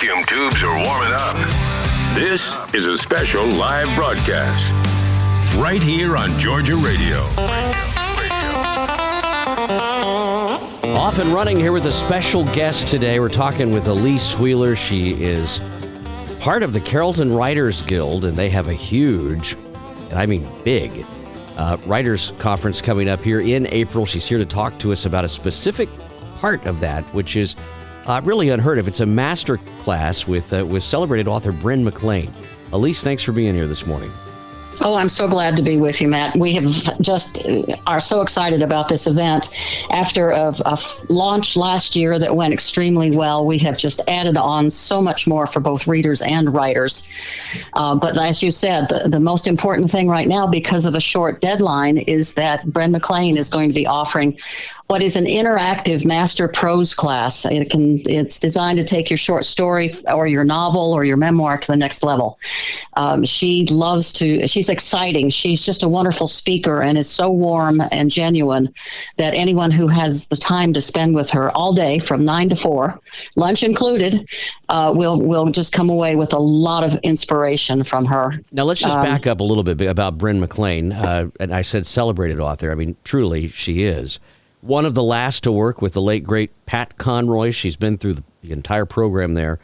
vacuum tubes are warming up. This is a special live broadcast right here on Georgia Radio. Off and running here with a special guest today. We're talking with Elyse Wheeler. She is part of the Carrollton Writers Guild, and they have a huge, and I mean big, writers conference coming up here in April. She's here to talk to us about a specific part of that, which is really unheard of. It's a master class with celebrated author Bren McClain. Elyse, thanks for being here this morning. Oh, I'm so glad to be with you, Matt. We have just are so excited about this event. After a launch last year that went extremely well, we have just added on so much more for both readers and writers. But as you said, the most important thing right now, because of a short deadline, is that Bren McClain is going to be offering what is an interactive master prose class. It's designed to take your short story or your novel or your memoir to the next level. She's exciting. She's just a wonderful speaker and is so warm and genuine that anyone who has the time to spend with her all day from 9 to 4, lunch included, will just come away with a lot of inspiration from her. Now, let's just back up a little bit about Bren McClain. And I said celebrated author. I mean, truly, she is. One of the last to work with the late, great Pat Conroy. She's been through the entire program there.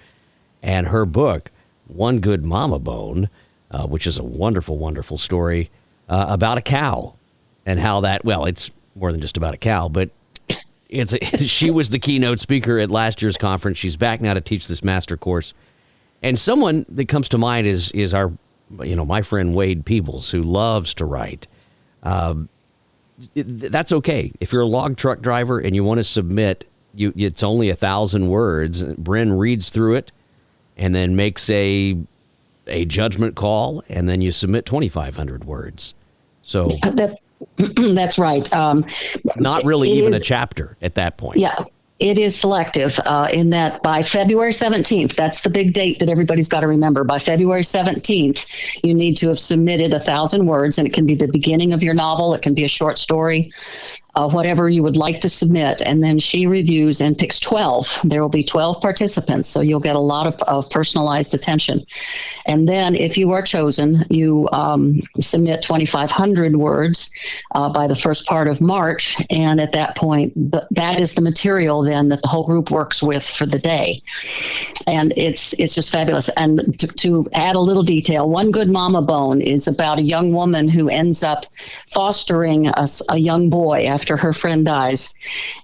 And her book, One Good Mama Bone, which is a wonderful, wonderful story about a cow and how that, well, it's more than just about a cow, but she was the keynote speaker at last year's conference. She's back now to teach this master course. And someone that comes to mind is our, my friend Wade Peebles, who loves to write. That's okay. If you're a log truck driver and you want to submit, it's only 1,000 words. Bren reads through it and then makes a judgment call, and then you submit 2,500 words. So that's right. Not really even a chapter at that point. Yeah. It is selective in that by February 17th, that's the big date that everybody's got to remember. By February 17th, you need to have submitted 1,000 words, and it can be the beginning of your novel. It can be a short story, whatever you would like to submit. And then she reviews and picks 12. There will be 12 participants, so you'll get a lot of personalized attention. And then if you are chosen, you submit 2,500 words by the first part of March. And at that point, that is the material then that the whole group works with for the day. And it's just fabulous. And to add a little detail, One Good Mama Bone is about a young woman who ends up fostering a young boy after her friend dies.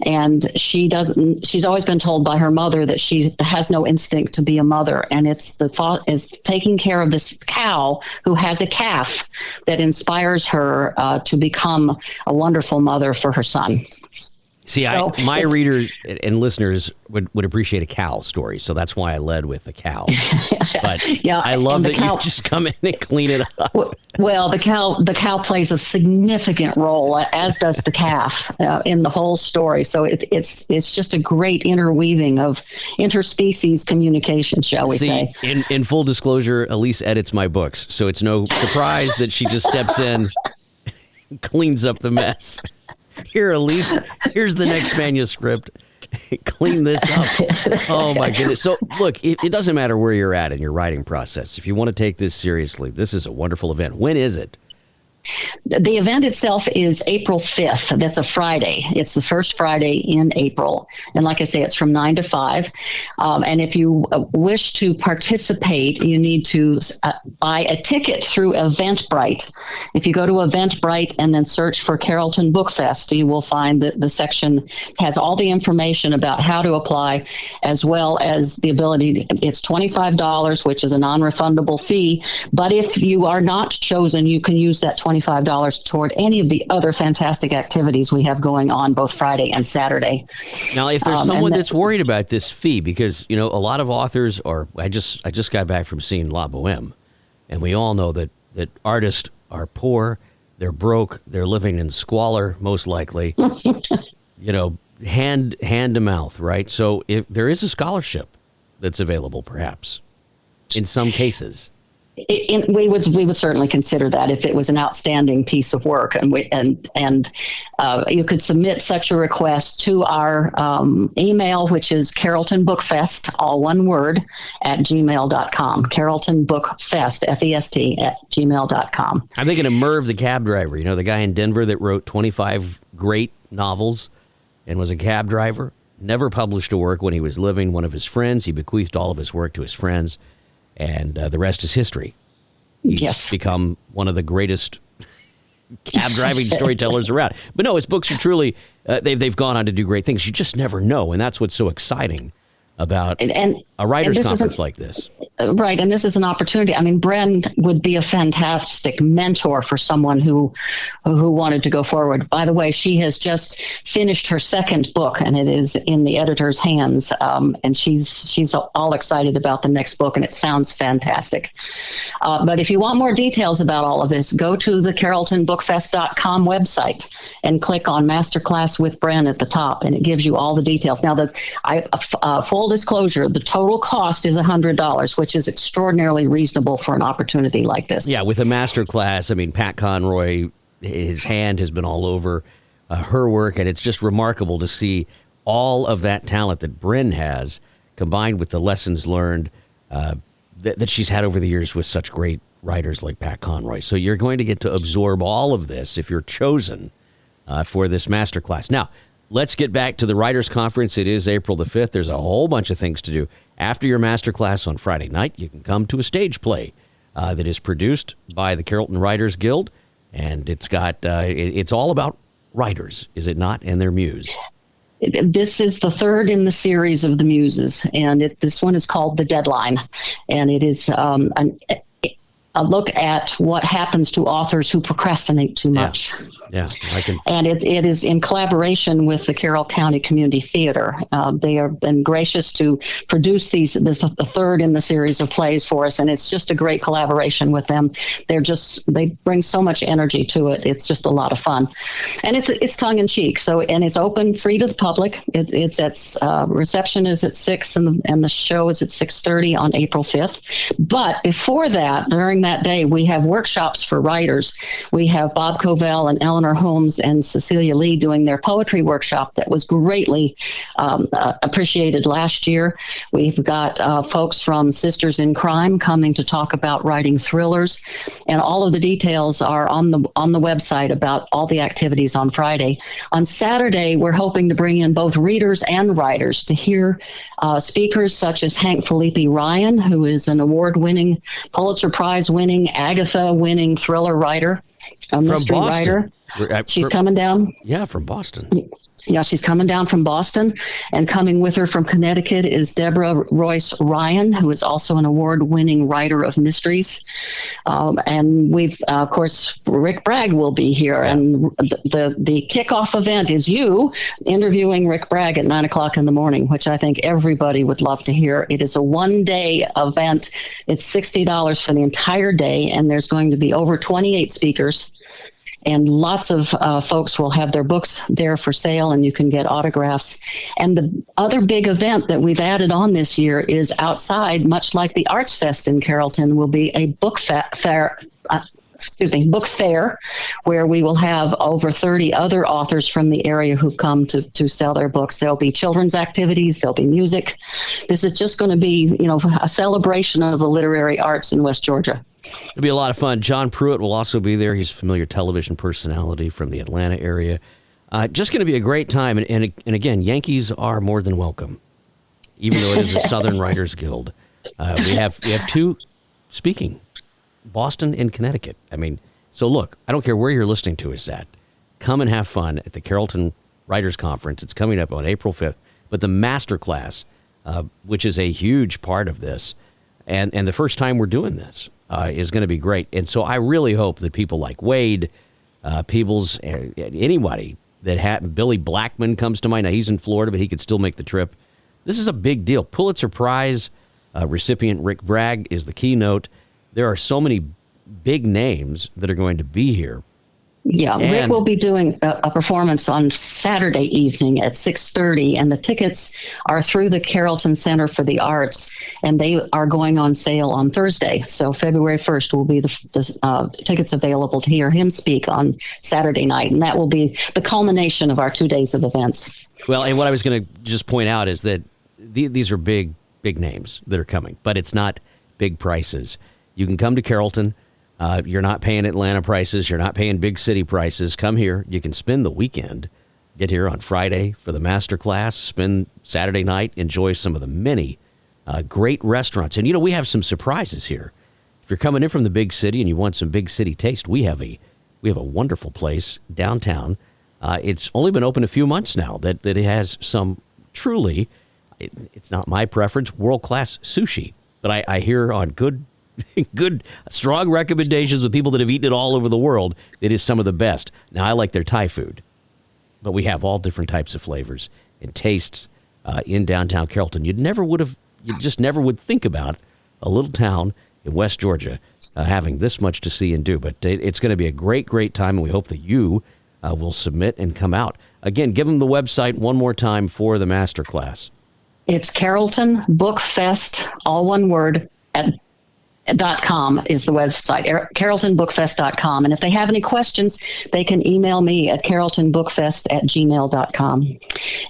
And she's always been told by her mother that she has no instinct to be a mother. And it's taking care of this cow who has a calf that inspires her to become a wonderful mother for her son. See, my readers and listeners would appreciate a cow story, so that's why I led with the cow. But yeah, I love that you just come in and clean it up. Well, the cow plays a significant role, as does the calf, in the whole story. So it's just a great interweaving of interspecies communication, shall we say? In full disclosure, Elyse edits my books, so it's no surprise that she just steps in, and cleans up the mess. Here, Elyse, here's the next manuscript. Clean this up. Oh, my goodness. So, look, it doesn't matter where you're at in your writing process. If you want to take this seriously, this is a wonderful event. When is it? The event itself is April 5th. That's a Friday. It's the first Friday in April. And like I say, it's from 9 to 5. And if you wish to participate, you need to buy a ticket through Eventbrite. If you go to Eventbrite and then search for Carrollton Bookfest, you will find that the section has all the information about how to apply, as well as the ability. It's $25, which is a non-refundable fee. But if you are not chosen, you can use that $25 toward any of the other fantastic activities we have going on both Friday and Saturday. Now, if there's someone that's worried about this fee, because, a lot of authors are, I just got back from seeing La Boheme, and we all know that artists are poor, they're broke, they're living in squalor, most likely, hand to mouth, right? So if there is a scholarship that's available, perhaps, in some cases. We would certainly consider that if it was an outstanding piece of work, and you could submit such a request to our email, which is Carrollton Bookfest, all one word, at gmail.com. Carrollton Bookfest, FEST, at gmail.com. I'm thinking of Merv, the cab driver. You know, the guy in Denver that wrote 25 great novels and was a cab driver. Never published a work when he was living. One of his friends, he bequeathed all of his work to his friends. And the rest is history. He's become one of the greatest cab driving storytellers around. But no, his books are truly, they've gone on to do great things. You just never know. And that's what's so exciting about a writer's conference like this. Right. And this is an opportunity. I mean, Bren would be a fantastic mentor for someone who wanted to go forward. By the way, she has just finished her second book, and it is in the editor's hands. And she's all excited about the next book, and it sounds fantastic. But if you want more details about all of this, go to the carrolltonbookfest.com website and click on Masterclass with Bren at the top, and it gives you all the details. Now, full disclosure, the total cost is $100, which is extraordinarily reasonable for an opportunity like this. Yeah, with a master class, I mean, Pat Conroy, his hand has been all over her work, and it's just remarkable to see all of that talent that Bren has combined with the lessons learned that she's had over the years with such great writers like Pat Conroy. So you're going to get to absorb all of this if you're chosen for this master class. Now, let's get back to the Writers' Conference. It is April the 5th. There's a whole bunch of things to do. After your masterclass on Friday night, you can come to a stage play that is produced by the Carrollton Writers Guild, and it's all about writers, is it not, and their muse. This is the third in the series of the Muses, and this one is called The Deadline, and it is a look at what happens to authors who procrastinate too much. Yeah, And it is in collaboration with the Carroll County Community Theater. They have been gracious to produce the third in the series of plays for us, and it's just a great collaboration with them. They bring so much energy to it. It's just a lot of fun, and it's tongue in cheek. And it's open, free to the public. It's at reception is at 6, and the show is at 6:30 on April 5th. But before that, during that day, we have workshops for writers. We have Bob Covell and Eleanor Holmes and Cecilia Lee doing their poetry workshop that was greatly appreciated last year. We've got folks from Sisters in Crime coming to talk about writing thrillers, and all of the details are on the website about all the activities on Friday. On Saturday, we're hoping to bring in both readers and writers to hear speakers such as Hank Felipe Ryan, who is an award-winning, Pulitzer Prize-winning, Agatha-winning thriller writer, a mystery writer. She's coming down. Yeah, from Boston. Yeah, she's coming down from Boston, and coming with her from Connecticut is Deborah Royce Ryan, who is also an award-winning writer of mysteries. And we've, of course, Rick Bragg will be here, and the kickoff event is you interviewing Rick Bragg at 9:00 in the morning, which I think everybody would love to hear. It is a one-day event. It's $60 for the entire day, and there's going to be over 28 speakers. And lots of folks will have their books there for sale, and you can get autographs. And the other big event that we've added on this year is outside, much like the Arts Fest in Carrollton, will be a book fair, where we will have over 30 other authors from the area who've come to sell their books. There'll be children's activities, there'll be music. This is just going to be, a celebration of the literary arts in West Georgia. It'll be a lot of fun. John Pruitt will also be there. He's a familiar television personality from the Atlanta area. Just going to be a great time. And again, Yankees are more than welcome, even though it is a Southern Writers Guild. We have two speaking, Boston and Connecticut. I mean, so look, I don't care where you're listening to us at. Come and have fun at the Carrollton Writers Conference. It's coming up on April 5th. But the master class, which is a huge part of this, and the first time we're doing this, is going to be great. And so I really hope that people like Wade, Peebles, anybody that Billy Blackman comes to mind. Now, he's in Florida, but he could still make the trip. This is a big deal. Pulitzer Prize recipient Rick Bragg is the keynote. There are so many big names that are going to be here. Yeah, Rick will be doing a performance on Saturday evening at 6:30, and the tickets are through the Carrollton Center for the Arts, and they are going on sale on Thursday. So February 1st will be the tickets available to hear him speak on Saturday night, and that will be the culmination of our 2 days of events. Well, and what I was going to just point out is that these are big names that are coming, but it's not big prices. You can come to Carrollton. You're not paying Atlanta prices. You're not paying big city prices. Come here. You can spend the weekend. Get here on Friday for the master class. Spend Saturday night. Enjoy some of the many great restaurants. And, we have some surprises here. If you're coming in from the big city and you want some big city taste, we have a wonderful place downtown. It's only been open a few months now that it has some truly, it's not my preference, world-class sushi. But I hear on good, strong recommendations with people that have eaten it all over the world. It is some of the best. Now, I like their Thai food, but we have all different types of flavors and tastes in downtown Carrollton. You just never would think about a little town in West Georgia having this much to see and do. But it's going to be a great time, and we hope that you will submit and come out. Again, give them the website one more time for the master class. It's Carrollton Bookfest, all one word, .com is the website, carrolltonbookfest.com. And if they have any questions, they can email me at carrolltonbookfest@gmail.com.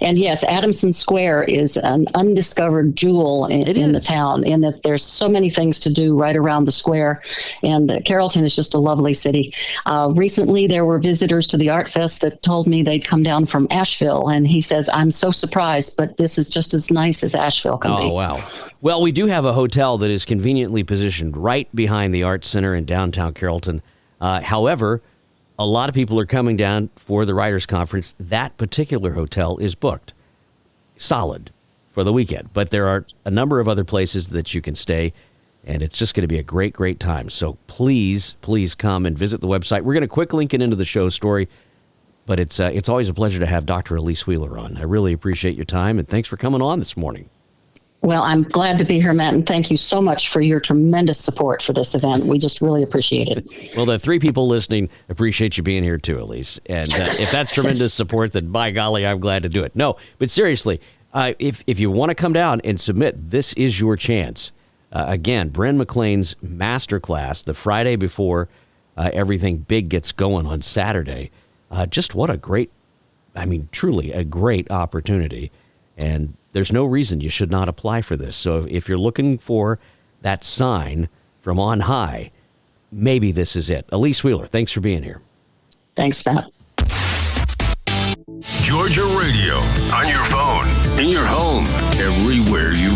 And yes, Adamson Square is an undiscovered jewel in the town, in that there's so many things to do right around the square. And Carrollton is just a lovely city. Recently, there were visitors to the Art Fest that told me they'd come down from Asheville. And he says, I'm so surprised, but this is just as nice as Asheville can be. Oh, wow. Well, we do have a hotel that is conveniently positioned right behind the Arts Center in downtown Carrollton. However, a lot of people are coming down for the Writers Conference. That particular hotel is booked solid for the weekend, but there are a number of other places that you can stay, and it's just going to be a great time. So please come and visit the website. We're going to quick link it into the show story, but it's always a pleasure to have Dr. Elyse Wheeler on. I really appreciate your time, and thanks for coming on this morning. Well, I'm glad to be here, Matt, and thank you so much for your tremendous support for this event. We just really appreciate it. Well, the three people listening appreciate you being here too, Elyse. And if that's tremendous support, then by golly, I'm glad to do it. No, but seriously, if you want to come down and submit, this is your chance. Again, Bren McClain's masterclass, the Friday before everything big gets going on Saturday. Just what a great, truly a great opportunity. And there's no reason you should not apply for this. So if you're looking for that sign from on high, maybe this is it. Elyse Wheeler, thanks for being here. Thanks, Matt. Georgia Radio, on your phone, in your home, everywhere you